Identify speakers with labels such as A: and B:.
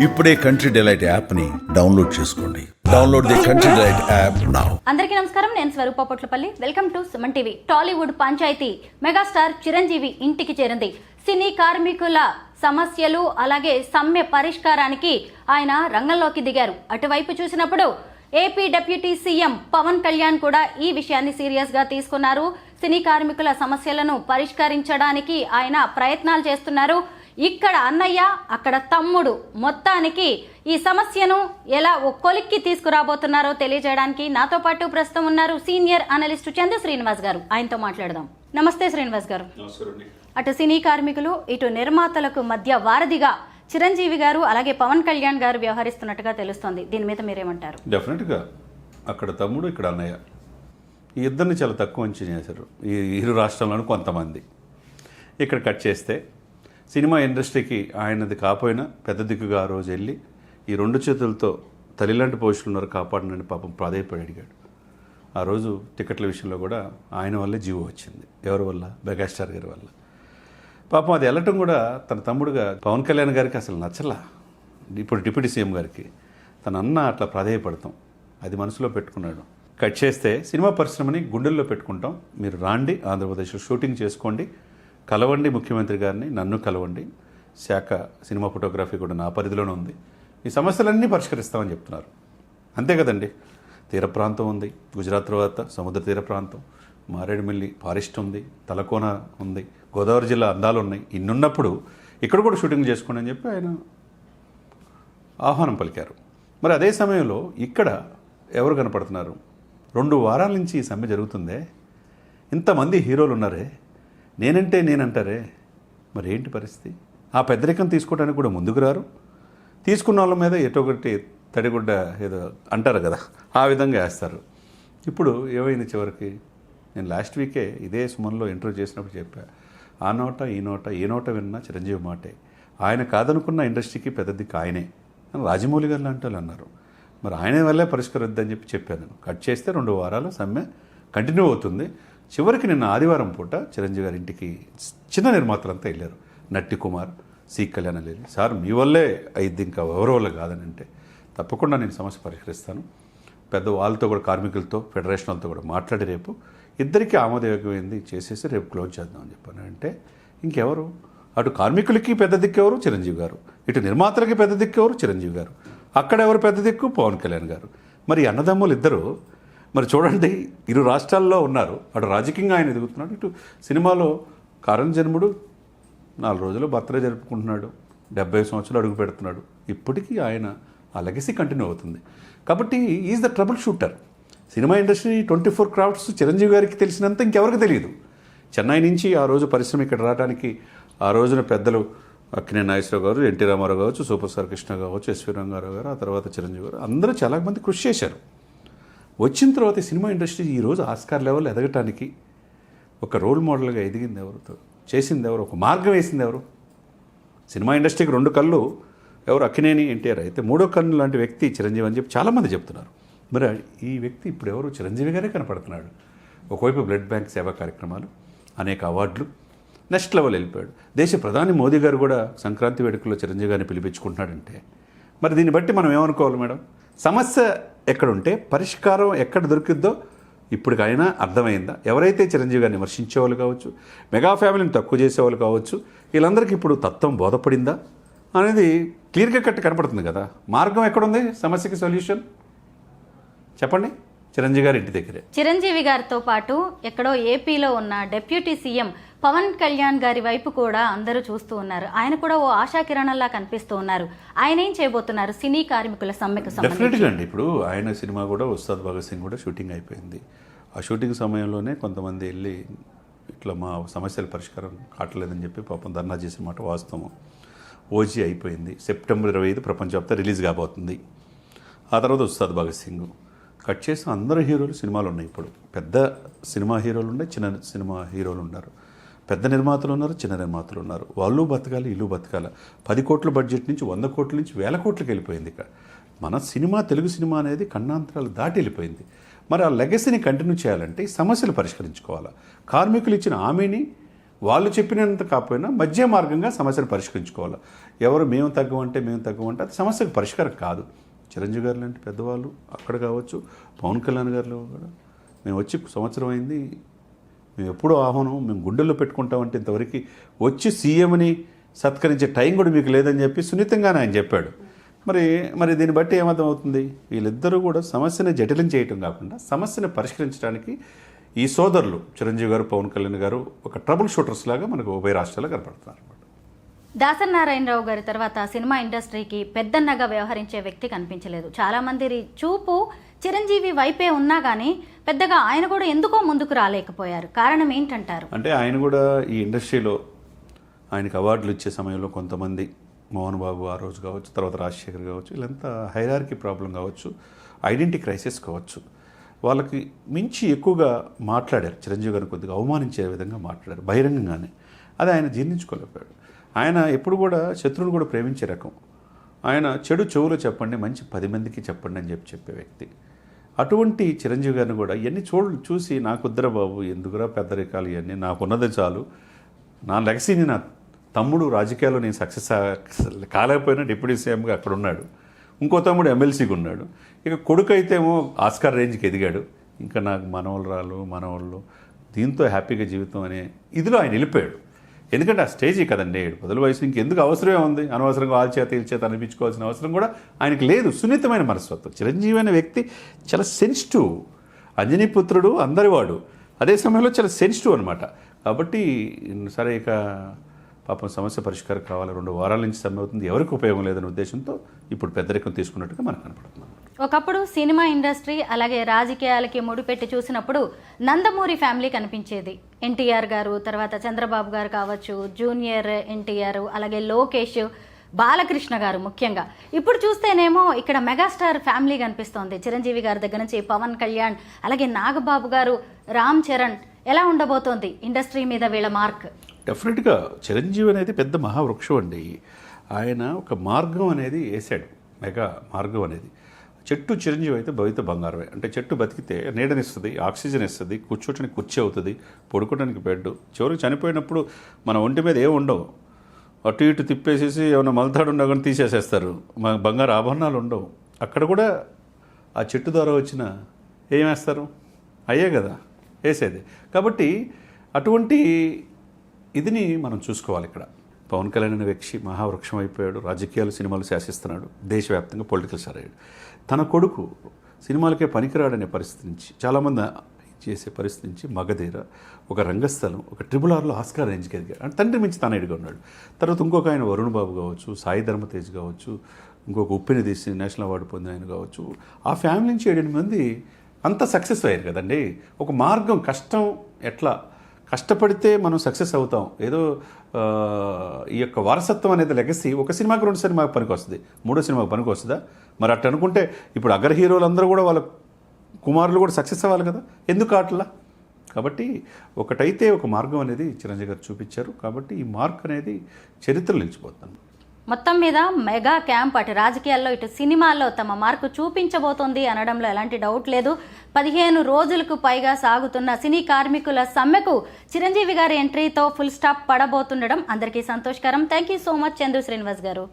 A: ఇప్పుడే Country Delight app ని download చేసుకోండి. Download the Country Delight app now.
B: అందరికీ నమస్కారం, నేను Swaroopa Potlapalli. Welcome to Suman TV. Tollywood panchayati megastar Chiranjeevi ఇంటికి చేరింది. సినీ కార్మికుల సమస్యలు అలాగే సమ్మె పరిష్కారానికి ఆయన రంగంలోకి దిగారు. అటువైపు చూసినప్పుడు AP deputy CM Pawan Kalyan కూడా ఈ విషయాన్ని సీరియస్ గా తీసుకున్నారు. సినీ కార్మికుల సమస్యలను పరిష్కరించడానికి ఆయన ప్రయత్నాలు చేస్తున్నారు. ఇక్కడ అన్నయ్య, అక్కడ తమ్ముడు, మొత్తానికి ఈ సమస్యను ఎలా ఓ కొలిక్కి తీసుకురాబోతున్నారో తెలియజేయడానికి నాతో పాటు ప్రస్తుతం ఉన్నారు సీనియర్ అనలిస్ట్ చందు శ్రీనివాస్ గారు. ఆయనతో మాట్లాడదాం. నమస్తే శ్రీనివాస్ గారు. అటు సినీ కార్మికులు, ఇటు నిర్మాతలకు మధ్య వారధిగా చిరంజీవి గారు అలాగే పవన్ కళ్యాణ్ గారు వ్యవహరిస్తున్నట్టుగా తెలుస్తోంది. దీని మీద మీరేమంటారు?
C: డెఫినెట్గా అక్కడ తమ్ముడు, ఇక్కడ అన్నయ్య, ఈ ఇద్దరిని చాలా తక్కువ అంచనా వేశారు ఈ ఇరు రాష్ట్రాల్లోనూ కొంతమంది. ఇక్కడ కట్ చేస్తే సినిమా ఇండస్ట్రీకి ఆయనది కాపోయినా పెద్ద దిక్కుగా ఆ రోజు వెళ్ళి ఈ రెండు చేతులతో తల్లిలాంటి పోషకులు ఉన్నారు కాపాడనని పాపం ప్రాధాయపడి అడిగాడు. ఆ రోజు టికెట్ల విషయంలో కూడా ఆయన వల్లే జీవో వచ్చింది. ఎవరి వల్ల? మెగాస్టార్ గారి వల్ల. పాపం అది వెళ్ళటం కూడా తన తమ్ముడుగా పవన్ కళ్యాణ్ గారికి అసలు నచ్చలా. ఇప్పుడు డిప్యూటీ సీఎం గారికి తన అన్న అట్లా ప్రాధాయపడతాం అది మనసులో పెట్టుకున్నాడు. కట్ చేస్తే సినిమా పరిశ్రమని గుండెల్లో పెట్టుకుంటాం, మీరు రాండి, ఆంధ్రప్రదేశ్లో షూటింగ్ చేసుకోండి, కలవండి ముఖ్యమంత్రి గారిని, నన్ను కలవండి, శాఖ సినిమా ఫోటోగ్రఫీ కూడా నా పరిధిలోనే ఉంది, ఈ సమస్యలన్నీ పరిష్కరిస్తామని చెప్తున్నారు. అంతే కదండి. తీర ప్రాంతం ఉంది, గుజరాత్ తర్వాత సముద్ర తీర ప్రాంతం, మారేడుమిల్లి ఫారెస్ట్ ఉంది, తలకోన ఉంది, గోదావరి జిల్లా అందాలు ఉన్నాయి. ఇన్నున్నప్పుడు ఇక్కడ కూడా షూటింగ్ చేసుకోండి అని చెప్పి ఆయన ఆహ్వానం పలికారు. మరి అదే సమయంలో ఇక్కడ ఎవరు కనపడుతున్నారు? 2 వారాల నుంచి ఈ సమ్మె జరుగుతుందే, ఇంతమంది హీరోలు ఉన్నారే, నేనంటారే, మరి ఏంటి పరిస్థితి? ఆ పెద్దరికం తీసుకోవడానికి కూడా ముందుకు రారు. తీసుకున్న వాళ్ళ మీద ఎటొకటి తడిగుడ్డ ఏదో అంటారు కదా, ఆ విధంగా వేస్తారు. ఇప్పుడు ఏమైంది చివరికి? నేను లాస్ట్ వీకే ఇదే సుమన్లో ఇంటర్వ్యూ చేసినప్పుడు చెప్పా, ఆ నోట ఈ నోట ఏ నోట విన్నా చిరంజీవి మాటే, ఆయన కాదనుకున్న ఇండస్ట్రీకి పెద్ద దిక్కు ఆయనే అని రాజమౌళి గారు లాంటి వాళ్ళు అన్నారు. మరి ఆయన వల్లే పరిష్కరిద్దని చెప్పాను. కట్ చేస్తే 2 వారాలు సమ్మె కంటిన్యూ అవుతుంది. చివరికి నిన్న ఆదివారం పూట చిరంజీవి గారి ఇంటికి చిన్న నిర్మాతలంతా వెళ్ళారు. నట్టి కుమార్, సి కళ్యాణ్ వెళ్ళి, సార్ మీ వల్లే అయింది, ఇంకా ఎవరి వల్ల కాదని అంటే, తప్పకుండా నేను సమస్య పరిష్కరిస్తాను, పెద్ద వాళ్ళతో కూడా కార్మికులతో ఫెడరేషన్ వాళ్ళతో కూడా మాట్లాడి రేపు ఇద్దరికీ ఆమోదయోగ్యమైంది చేసేసి రేపు క్లోజ్ చేద్దామని చెప్పాను. అంటే ఇంకెవరు? అటు కార్మికులకి పెద్ద దిక్కు ఎవరు? చిరంజీవి గారు. ఇటు నిర్మాతలకి పెద్ద దిక్కు ఎవరు? చిరంజీవి గారు. అక్కడ ఎవరు పెద్ద దిక్కు? పవన్ కళ్యాణ్ గారు. మరి అన్నదమ్ములు ఇద్దరు మరి చూడండి, ఇరు రాష్ట్రాల్లో ఉన్నారు. అటు రాజకీయంగా ఆయన ఎదుగుతున్నాడు, ఇటు సినిమాలో కారణ జన్ముడు 4 రోజులు బర్త్డే జరుపుకుంటున్నాడు, 70 సంవత్సరాలు అడుగు పెడుతున్నాడు. ఇప్పటికీ ఆయన ఆ లెగసీ కంటిన్యూ అవుతుంది. కాబట్టి is the trouble shooter. Cinema industry 24 crafts Chiranjeevi గారికి తెలిసినంత ఇంకెవరికి తెలియదు. చెన్నై నుంచి ఆ రోజు పరిశ్రమ ఇక్కడ రావడానికి ఆ రోజున పెద్దలు అక్కినేని నాగేశ్వరరావు గారు, ఎన్టీ రామారావు కావచ్చు, సూపర్ స్టార్ కృష్ణ కావచ్చు, ఎస్వి రంగారావు గారు, ఆ తర్వాత చిరంజీవి గారు, అందరూ చాలామంది కృషి చేశారు. వచ్చిన తర్వాత సినిమా ఇండస్ట్రీ ఈరోజు ఆస్కార్ లెవెల్ ఎదగటానికి ఒక రోల్ మోడల్గా ఎదిగింది ఎవరితో, చేసింది ఎవరు, ఒక మార్గం వేసింది ఎవరు? సినిమా ఇండస్ట్రీకి 2 కళ్ళు ఎవరు? అక్కినేని, ఎన్టీఆర్. అయితే 3వ కన్ను లాంటి వ్యక్తి చిరంజీవి అని చెప్పి చాలామంది చెప్తున్నారు. మరి ఈ వ్యక్తి ఇప్పుడు ఎవరు? చిరంజీవి గారే కనపడుతున్నాడు. ఒకవైపు బ్లడ్ బ్యాంక్ సేవా కార్యక్రమాలు, అనేక అవార్డులు, నెక్స్ట్ లెవెల్ వెళ్ళిపోయాడు. దేశ ప్రధాని మోదీ గారు కూడా సంక్రాంతి వేడుకల్లో చిరంజీవి గారిని పిలిపించుకుంటున్నాడంటే మరి దీన్ని బట్టి మనం ఏమనుకోవాలి మేడం? సమస్య ఎక్కడుంటే పరిష్కారం ఎక్కడ దొరికిద్దో ఇప్పటికైనా అర్థమైందా? ఎవరైతే చిరంజీవి గారిని విమర్శించేవాళ్ళు కావచ్చు, మెగా ఫ్యామిలీని తక్కువ చేసేవాళ్ళు కావచ్చు, వీళ్ళందరికీ ఇప్పుడు తత్వం బోధపడిందా అనేది క్లియర్గా కనపడుతుంది కదా. మార్గం ఎక్కడుంది సమస్యకి? సొల్యూషన్ చెప్పండి. చిరంజీవి గారి ఇంటి దగ్గరే.
B: చిరంజీవి గారితో పాటు ఎక్కడో ఏపీలో ఉన్న డిప్యూటీ సీఎం పవన్ కళ్యాణ్ గారి వైపు కూడా అందరూ చూస్తూ ఉన్నారు. ఆయన కూడా ఓ ఆశాకిరణంలా కనిపిస్తూ ఉన్నారు. ఆయన ఏం చేయబోతున్నారు సినీ కార్మికుల సమ్మెకు సంబంధించి?
C: డెఫినెట్గా అండి. ఇప్పుడు ఆయన సినిమా కూడా ఉస్తాద్ భగత్ సింగ్ కూడా షూటింగ్ అయిపోయింది. ఆ షూటింగ్ సమయంలోనే కొంతమంది వెళ్ళి ఇట్లా మా సమస్యల పరిష్కారం కావట్లేదని చెప్పి పాపం ధర్నా చేసిన మాట వాస్తవం. ఓజీ అయిపోయింది. సెప్టెంబర్ 25 ప్రపంచవ్యాప్తంగా రిలీజ్ కాబోతుంది. ఆ తర్వాత ఉస్తాద్ భగత్ సింగ్. కట్ చేసిన అందరు హీరోలు సినిమాలు ఉన్నాయి. ఇప్పుడు పెద్ద సినిమా హీరోలు ఉన్నాయి, చిన్న సినిమా హీరోలు ఉన్నారు, పెద్ద నిర్మాతలు ఉన్నారు, చిన్న నిర్మాతలు ఉన్నారు. వాళ్ళు బతకాలి, ఇల్లు బతకాలి. 10 కోట్ల బడ్జెట్ నుంచి 100 కోట్ల నుంచి 1000 కోట్లకి వెళ్ళిపోయింది. ఇక్కడ మన సినిమా, తెలుగు సినిమా అనేది ఖండాంతరాలు దాటి వెళ్ళిపోయింది. మరి ఆ లెగసీని కంటిన్యూ చేయాలంటే ఈ సమస్యలు పరిష్కరించుకోవాలి. కార్మికులు ఇచ్చిన హామీని వాళ్ళు చెప్పినంత కాకపోయినా మధ్య మార్గంగా సమస్యను పరిష్కరించుకోవాలి. ఎవరు మేము తగ్గమంటే అది సమస్యకు పరిష్కారం కాదు. చిరంజీవి గారు లాంటి పెద్దవాళ్ళు అక్కడ కావచ్చు, పవన్ కళ్యాణ్ గారు కూడా మేము వచ్చి సంవత్సరం అయింది, మేము ఎప్పుడూ ఆహ్వానం మేము గుండెల్లో పెట్టుకుంటామంటే ఇంతవరకు వచ్చి సీఎంని సత్కరించే టైం కూడా మీకు లేదని చెప్పి సున్నితంగానే ఆయన చెప్పాడు. మరి దీన్ని బట్టి ఏమర్థం అవుతుంది? వీళ్ళిద్దరూ కూడా సమస్యని జటిలం చేయటం కాకుండా సమస్యను పరిష్కరించడానికి ఈ సోదరులు చిరంజీవి గారు, పవన్ కళ్యాణ్ గారు ఒక ట్రబుల్ షూటర్స్ లాగా మనకు ఉభయ రాష్ట్రాల్లో కనపడుతున్నారు అనమాట.
B: దాసరి నారాయణరావు గారి తర్వాత సినిమా ఇండస్ట్రీకి పెద్దన్నగా వ్యవహరించే వ్యక్తి కనిపించలేదు. చాలామంది చూపు చిరంజీవి వైపే ఉన్నా కానీ పెద్దగా ఆయన కూడా ఎందుకో ముందుకు రాలేకపోయారు. కారణం ఏంటంటారు?
C: అంటే ఆయన కూడా ఈ ఇండస్ట్రీలో ఆయనకు అవార్డులు ఇచ్చే సమయంలో కొంతమంది మోహన్ బాబు ఆ రోజు కావచ్చు, తర్వాత రాజశేఖర్ కావచ్చు, వీళ్ళంతా హైరార్కీ ప్రాబ్లం కావచ్చు, ఐడెంటిటీ క్రైసిస్ కావచ్చు, వాళ్ళకి మించి ఎక్కువగా మాట్లాడారు. చిరంజీవి గారిని కొద్దిగా అవమానించే విధంగా మాట్లాడారు బహిరంగంగానే. అది ఆయన జీర్ణించుకోలేకపోయాడు. ఆయన ఎప్పుడు కూడా శత్రువును కూడా ప్రేమించే రకం. ఆయన చెడు చెవులో చెప్పండి, మంచి 10 మందికి చెప్పండి అని చెప్పే వ్యక్తి. అటువంటి చిరంజీవి గారిని కూడా ఇవన్నీ చూసి నాకుద్దర బాబు ఎందుకురా పెద్దరికాలు ఇవన్నీ, నాకున్నది చాలు, నా లెగసీని నా తమ్ముడు రాజకీయాల్లో నేను సక్సెస్ కాలేకపోయినా డిప్యూటీ సీఎంగా అక్కడ ఉన్నాడు, ఇంకో తమ్ముడు ఎమ్మెల్సీగా ఉన్నాడు, ఇక కొడుకు అయితే ఏమో ఆస్కార్ రేంజ్కి ఎదిగాడు, ఇంకా నాకు మనవాళ్ళు దీంతో హ్యాపీగా జీవితం అనే ఇదిలో ఆయన వెళ్ళిపోయాడు. ఎందుకంటే ఆ స్టేజీ కదండి, 10 వయసు, ఇంకెందుకు అవసరమే ఉంది, అనవసరంగా వాళ్ళ చేత వీళ్ళ చేత అనిపించుకోవాల్సిన అవసరం కూడా ఆయనకి లేదు. సున్నితమైన మనస్తత్వం. చిరంజీవి అనే వ్యక్తి చాలా సెన్సిటివ్, అంజనీ పుత్రుడు అందరివాడు, అదే సమయంలో చాలా సెన్సిటివ్ అనమాట. కాబట్టి సరే ఇక పాపం సమస్య పరిష్కారం కావాలి, 2 వారాల నుంచి సమ్మె అవుతుంది, ఎవరికి ఉపయోగం లేదనే ఉద్దేశంతో ఇప్పుడు పెద్దరికం తీసుకున్నట్టుగా మనకు కనపడుతుంది.
B: ఒకప్పుడు సినిమా ఇండస్ట్రీ అలాగే రాజకీయాలకి ముడిపెట్టి చూసినప్పుడు నందమూరి ఫ్యామిలీ కనిపించేది. ఎన్టీఆర్ గారు, తర్వాత చంద్రబాబు గారు కావచ్చు, జూనియర్ ఎన్టీఆర్, అలాగే లోకేష్, బాలకృష్ణ గారు ముఖ్యంగా. ఇప్పుడు చూస్తేనేమో ఇక్కడ మెగాస్టార్ ఫ్యామిలీ కనిపిస్తోంది. చిరంజీవి గారి దగ్గర నుంచి పవన్ కళ్యాణ్, అలాగే నాగబాబు గారు, రామ్ చరణ్. ఎలా ఉండబోతోంది ఇండస్ట్రీ మీద వీళ్ళ మార్క్?
C: డెఫినెట్గా చిరంజీవి అనేది పెద్ద మహావృక్షం అండి. ఆయన ఒక మార్గం అనేది వేసాడు, మెగా మార్గం అనేది. చెట్టు చిరంజీవి అయితే భవిత బంగారమే. అంటే చెట్టు బతికితే నీడనిస్తుంది, ఆక్సిజన్ ఇస్తుంది, కూర్చోటానికి కుర్చీ అవుతుంది, పడుకోవడానికి బెడ్. చివరికి చనిపోయినప్పుడు మన ఒంటి మీద ఏమి ఉండవు, అటు ఇటు తిప్పేసేసి ఏమైనా మలతాడు ఉన్నా కానీ తీసేసేస్తారు, మన బంగారు ఆభరణాలు ఉండవు. అక్కడ కూడా ఆ చెట్టు ద్వారా వచ్చిన ఏం వేస్తారు, అయ్యే కదా వేసేది. కాబట్టి అటువంటి ఇదిని మనం చూసుకోవాలి. ఇక్కడ పవన్ కళ్యాణ్ అనే వ్యక్తి మహావృక్షం అయిపోయాడు, రాజకీయాలు సినిమాలు శాసిస్తున్నాడు, దేశవ్యాప్తంగా పొలిటికల్ స్టార్ అయ్యాడు. తన కొడుకు సినిమాలకే పనికిరాడనే పరిస్థితి నుంచి, చాలామంది చేసే పరిస్థితి నుంచి మగధీర, ఒక రంగస్థలం, ఒక RRRలో ఆస్కార్ రేంజ్కి ఎదిగాడు. అంటే తండ్రి మించి తాను ఎదిగా ఉన్నాడు. తర్వాత ఇంకొక ఆయన వరుణ్ బాబు కావచ్చు, సాయి ధర్మతేజ్ కావచ్చు, ఇంకొక ఉప్పెని తీసి నేషనల్ అవార్డు పొందిన ఆయన కావచ్చు. ఆ ఫ్యామిలీ నుంచి 7-8 మంది అంత సక్సెస్ అయ్యారు కదండి. ఒక మార్గం, కష్టం, ఎట్లా కష్టపడితే మనం సక్సెస్ అవుతాం. ఏదో ఈ యొక్క వారసత్వం అనేది లెగసీ ఒక సినిమాకి 2 సినిమాకి పనికి వస్తుంది, 3వ సినిమాకి పనికి వస్తుందా? మరి అట్లా అనుకుంటే ఇప్పుడు అగ్ర హీరోలందరూ కూడా వాళ్ళ కుమారులు కూడా సక్సెస్ అవ్వాలి కదా, ఎందుకు అట్లా? కాబట్టి ఒకటైతే ఒక మార్గం అనేది చిరంజీవి గారు చూపించారు. కాబట్టి ఈ మార్క్ అనేది చరిత్రలో నిలిచిపోతుంది.
B: మొత్తం మీద మెగా క్యాంప్ అటు రాజకీయాల్లో ఇటు సినిమాల్లో తమ మార్కు చూపించబోతోంది అనడంలో ఎలాంటి డౌట్ లేదు. 15 రోజులకు పైగా సాగుతున్న సినీ కార్మికుల సమ్మెకు చిరంజీవి గారి ఎంట్రీతో ఫుల్ స్టాప్ పడబోతుండడం అందరికీ సంతోషకరం. Thank you so much Chandu Srinivas గారు.